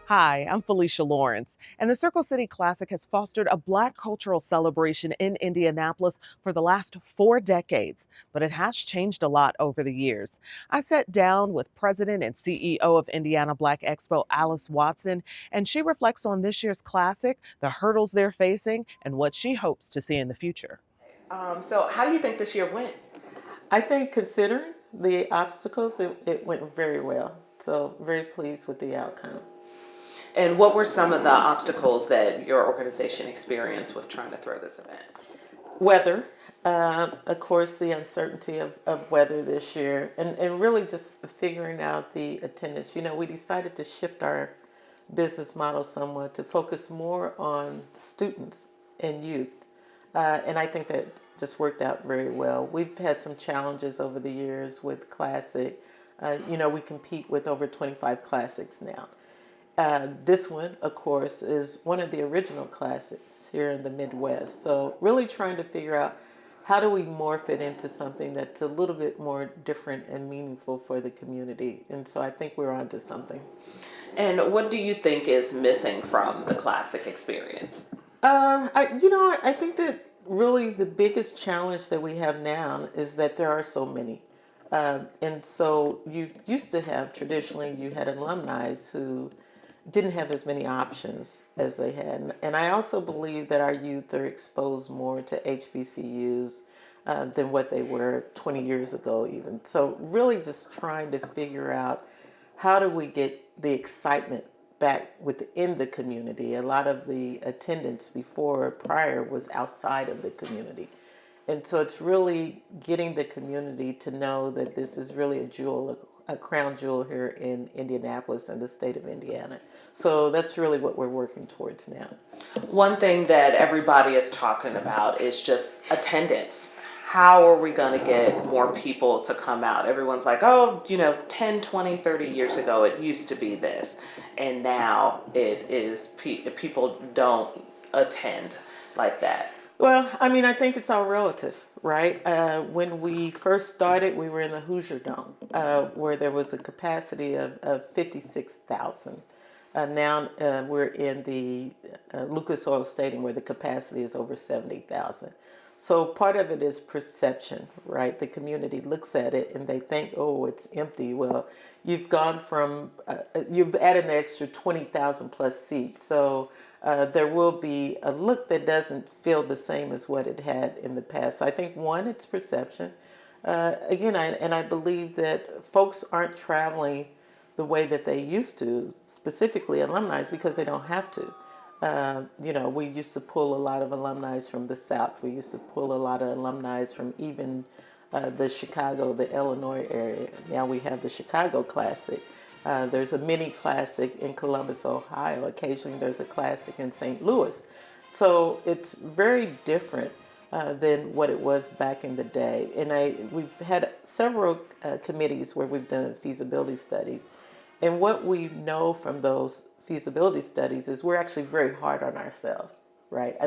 Hi, I'm Felicia Lawrence, and the Circle City Classic has fostered a Black cultural celebration in Indianapolis for the last 4 decades, but it has changed a lot over the years. I sat down with President and CEO of Indiana Black Expo, Alice Watson, and she reflects on this year's Classic, the hurdles they're facing, and what she hopes to see in the future. So how do you think this year went? I think considering the obstacles, it went very well. So very pleased with the outcome. And what were some of the obstacles that your organization experienced with trying to throw this event? Weather, of course, the uncertainty of weather this year, and really just figuring out the attendance. We decided to shift our business model somewhat to focus more on students and youth. And I think that just worked out very well. We've had some challenges over the years with Classic. We compete with over 25 classics now. This one, of course, is one of the original classics here in the Midwest. So really trying to figure out how do we morph it into something that's a little bit more different and meaningful for the community. And so I think we're onto something. And what do you think is missing from the Classic experience? I think that really the biggest challenge that we have now is that there are so many. And so you used to have, traditionally, you had alumni who didn't have as many options as they had. And I also believe that our youth are exposed more to HBCUs than what they were 20 years ago even. So really just trying to figure out how do we get the excitement back within the community. A lot of the attendance prior was outside of the community. And so it's really getting the community to know that this is really a crown jewel here in Indianapolis and the state of Indiana. So that's really what we're working towards now. One thing that everybody is talking about is just attendance. How are we going to get more people to come out? Everyone's like, oh, 10, 20, 30 years ago, it used to be this. And now it is, people don't attend like that. Well, I think it's all relative, right? When we first started, we were in the Hoosier Dome, where there was a capacity of 56,000. Now we're in the Lucas Oil Stadium, where the capacity is over 70,000. So part of it is perception, right? The community looks at it and they think, oh, it's empty. Well, you've added an extra 20,000 plus seats. So there will be a look that doesn't feel the same as what it had in the past. So I think, one, it's perception. I believe that folks aren't traveling the way that they used to, specifically alumni, because they don't have to. We used to pull a lot of alumni from the South. We used to pull a lot of alumni from even the Chicago, the Illinois area. Now we have the Chicago Classic. There's a mini classic in Columbus, Ohio. Occasionally there's a classic in St. Louis. So it's very different than what it was back in the day. And we've had several committees where we've done feasibility studies. And what we know from those feasibility studies is we're actually very hard on ourselves, right?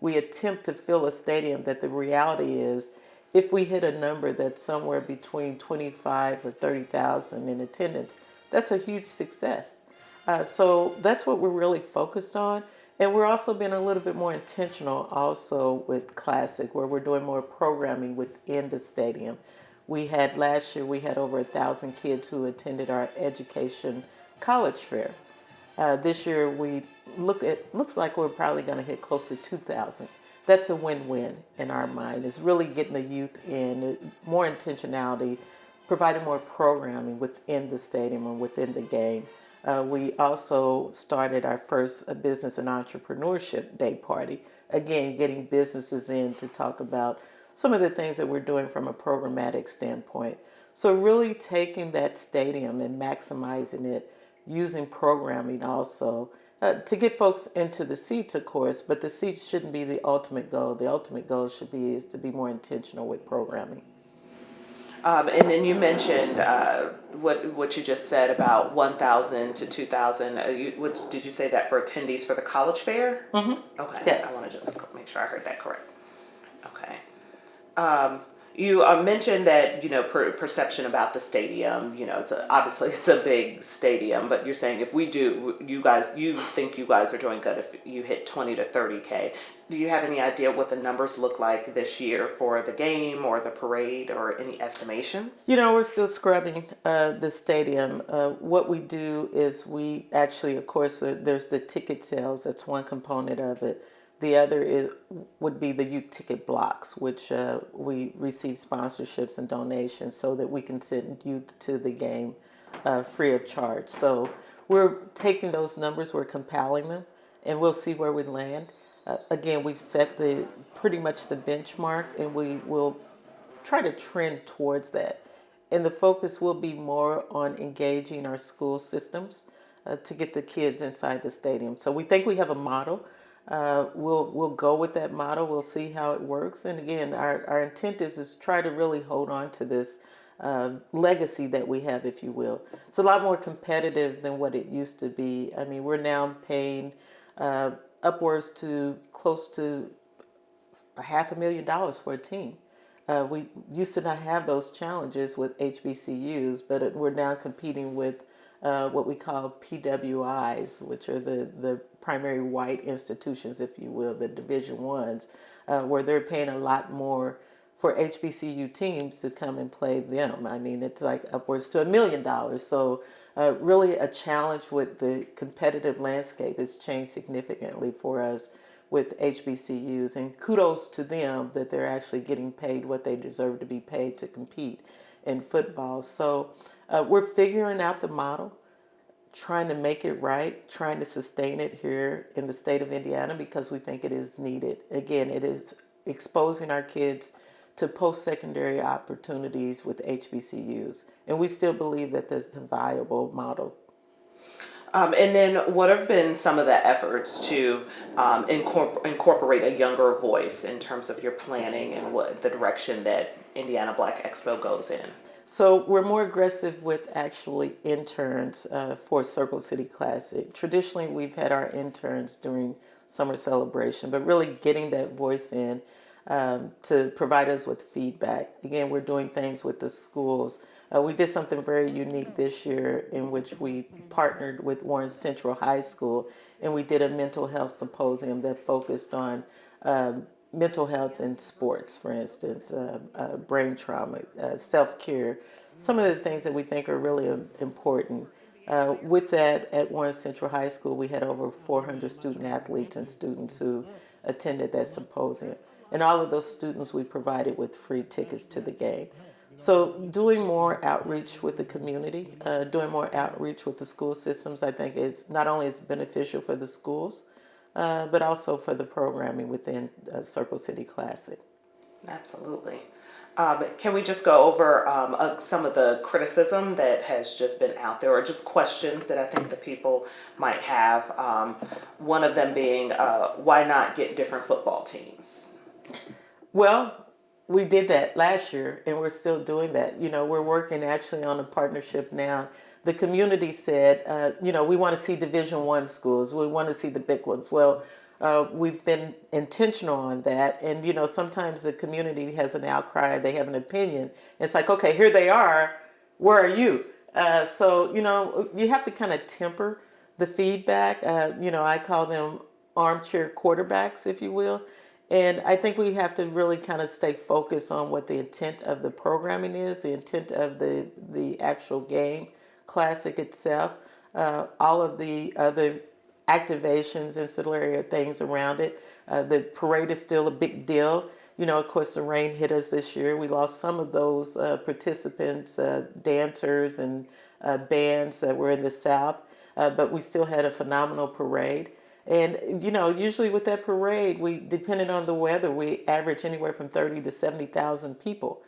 We attempt to fill a stadium that the reality is if we hit a number that's somewhere between 25 or 30,000 in attendance, that's a huge success. So that's what we're really focused on. And we're also being a little bit more intentional also with Classic, where we're doing more programming within the stadium. Last year, we had over 1,000 kids who attended our education college fair. This year, looks like we're probably going to hit close to 2,000. That's a win-win in our mind. It's really getting the youth in, more intentionality, providing more programming within the stadium and within the game. We also started our first business and entrepreneurship day party. Again, getting businesses in to talk about some of the things that we're doing from a programmatic standpoint. So really taking that stadium and maximizing it, using programming also to get folks into the seats, of course, but the seats shouldn't be the ultimate goal. The ultimate goal is to be more intentional with programming. And then you mentioned what you just said about 1,000 to 2,000. Did you say that for attendees for the college fair? Mm-hmm. Okay. Yes. I want to just make sure I heard that correct. Okay. You mentioned that perception about the stadium. Obviously it's a big stadium, but you're saying if we do, you think you guys are doing good if you hit 20 to 30K. Do you have any idea what the numbers look like this year for the game or the parade or any estimations? We're still scrubbing the stadium. What we do is we actually, of course, there's the ticket sales. That's one component of it. The other would be the youth ticket blocks, which we receive sponsorships and donations so that we can send youth to the game free of charge. So we're taking those numbers, we're compiling them, and we'll see where we land. Again, we've set pretty much the benchmark, and we will try to trend towards that. And the focus will be more on engaging our school systems to get the kids inside the stadium. So we think we have a model. We'll go with that model. We'll see how it works. And again, our intent is try to really hold on to this legacy that we have, if you will. It's a lot more competitive than what it used to be. I mean, we're now paying upwards to close to $500,000 for a team. We used to not have those challenges with HBCUs, but we're now competing with what we call PWIs, which are the primary white institutions, if you will, the Division Ones, where they're paying a lot more for HBCU teams to come and play them. I mean, it's like upwards to $1 million. So really a challenge with the competitive landscape has changed significantly for us with HBCUs, and kudos to them that they're actually getting paid what they deserve to be paid to compete in football. So we're figuring out the model, trying to make it right, trying to sustain it here in the state of Indiana because we think it is needed. Again, it is exposing our kids to post-secondary opportunities with HBCUs, and we still believe that that's a viable model. And then what have been some of the efforts to incorporate a younger voice in terms of your planning and what the direction that Indiana Black Expo goes in? So we're more aggressive with actually interns for Circle City Classic. Traditionally, we've had our interns during summer celebration, but really getting that voice in to provide us with feedback. Again, we're doing things with the schools. We did something very unique this year in which we partnered with Warren Central High School, and we did a mental health symposium that focused on mental health in sports, for instance, brain trauma, self-care, some of the things that we think are really important. With that, at Warren Central High School, we had over 400 student athletes and students who attended that symposium. And all of those students we provided with free tickets to the game. So doing more outreach with the community, doing more outreach with the school systems, I think it's not only is beneficial for the schools, but also for the programming within Circle City Classic. Absolutely. Can we just go over some of the criticism that has just been out there, or just questions that I think the people might have? One of them being, why not get different football teams? Well, we did that last year, and we're still doing that. We're working actually on a partnership now. The community said, we want to see Division I schools. We want to see the big ones. Well, we've been intentional on that, and sometimes the community has an outcry. They have an opinion. It's like, okay, here they are. Where are you? So you have to kind of temper the feedback. I call them armchair quarterbacks, if you will. And I think we have to really kind of stay focused on what the intent of the programming is, the intent of the actual game, classic itself, all of the other activations, ancillary things around it. The parade is still a big deal. Of course, the rain hit us this year. We lost some of those participants, dancers and bands that were in the South, but we still had a phenomenal parade. And, usually with that parade, depending on the weather, we average anywhere from 30 to 70,000 people.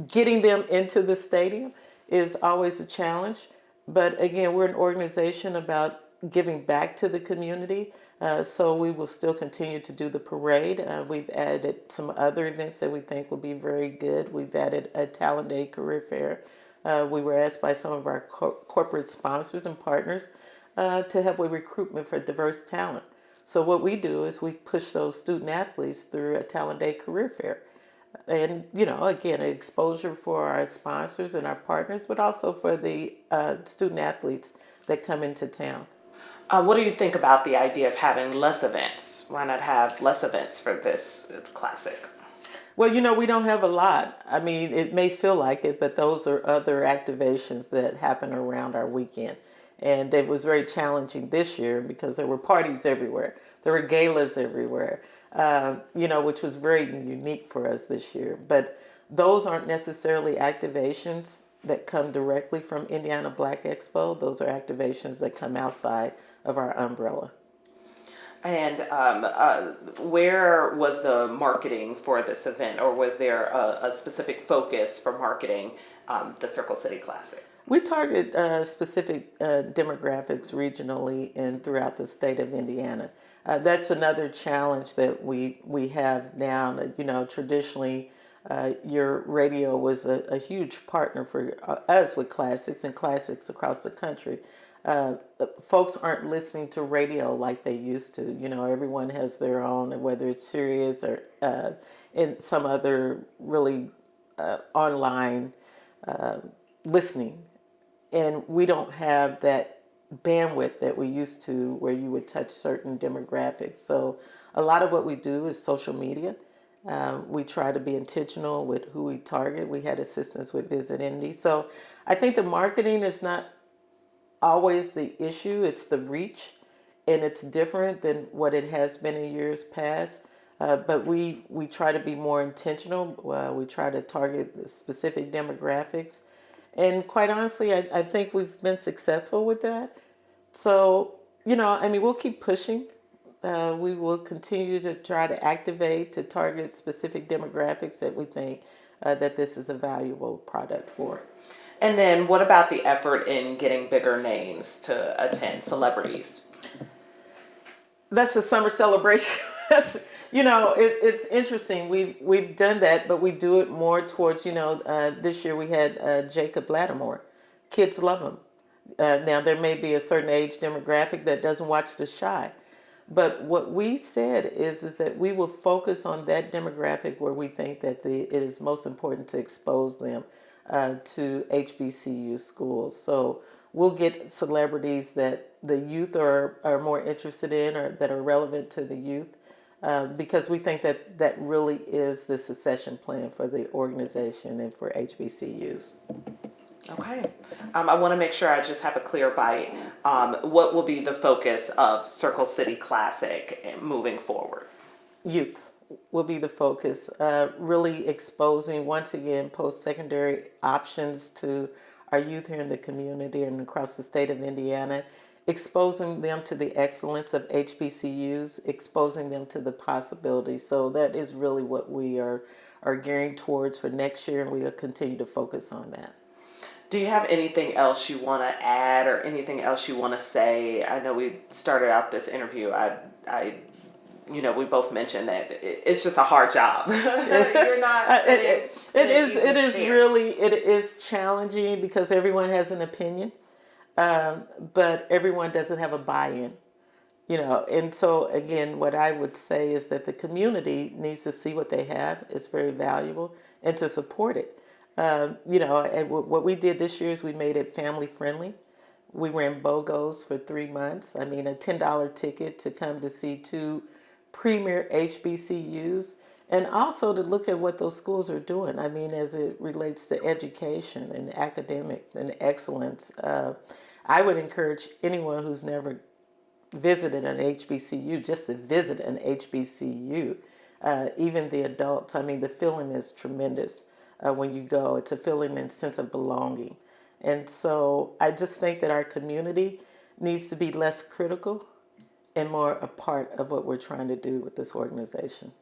Getting them into the stadium is always a challenge. But again, we're an organization about giving back to the community. So we will still continue to do the parade. We've added some other events that we think will be very good. We've added a Talent Day career fair. We were asked by some of our corporate sponsors and partners to help with recruitment for diverse talent. So what we do is we push those student athletes through a Talent Day career fair. And, again, exposure for our sponsors and our partners, but also for the student athletes that come into town. What do you think about the idea of having less events? Why not have less events for this classic? Well, we don't have a lot. I mean, it may feel like it, but those are other activations that happen around our weekend. And it was very challenging this year because there were parties everywhere. There were galas everywhere, which was very unique for us this year. But those aren't necessarily activations that come directly from Indiana Black Expo. Those are activations that come outside of our umbrella. And where was the marketing for this event, or was there a specific focus for marketing the Circle City Classic? We target specific demographics regionally and throughout the state of Indiana. That's another challenge that we have now. Traditionally, your radio was a huge partner for us with classics and classics across the country. Folks aren't listening to radio like they used to. Everyone has their own, whether it's Sirius or in some other really online listening. And we don't have that bandwidth that we used to where you would touch certain demographics. So a lot of what we do is social media. We try to be intentional with who we target. We had assistance with Visit Indy. So I think the marketing is not always the issue. It's the reach, and it's different than what it has been in years past. But we try to be more intentional. We try to target specific demographics. And quite honestly, I think we've been successful with that. So, we'll keep pushing. We will continue to try to activate, to target specific demographics that we think that this is a valuable product for. And then what about the effort in getting bigger names to attend, celebrities? That's a summer celebration. It's interesting. We've done that, but we do it more towards, this year we had Jacob Lattimore. Kids love him. Now, there may be a certain age demographic that doesn't watch The Chi. But what we said is that we will focus on that demographic where we think that it is most important to expose them to HBCU schools. So we'll get celebrities that the youth are more interested in or that are relevant to the youth because we think that really is the succession plan for the organization and for HBCUs. Okay. I want to make sure I just have a clear bite. What will be the focus of Circle City Classic moving forward? Youth will be the focus, really exposing, once again, post-secondary options to our youth here in the community and across the state of Indiana, exposing them to the excellence of HBCUs, exposing them to the possibilities. So that is really what we are gearing towards for next year, and we will continue to focus on that. Do you have anything else you want to add or anything else you want to say? I know we started out this interview. We both mentioned that it's just a hard job. You're not. It is challenging because everyone has an opinion, but everyone doesn't have a buy-in. And so again, what I would say is that the community needs to see what they have. It's very valuable, and to support it. What we did this year is we made it family friendly. We ran BOGOs for 3 months. I mean, a $10 ticket to come to see 2 premier HBCUs, and also to look at what those schools are doing. I mean, as it relates to education and academics and excellence. I would encourage anyone who's never visited an HBCU just to visit an HBCU. Even the adults. I mean, the feeling is tremendous. When you go, it's a feeling and sense of belonging. And so I just think that our community needs to be less critical and more a part of what we're trying to do with this organization.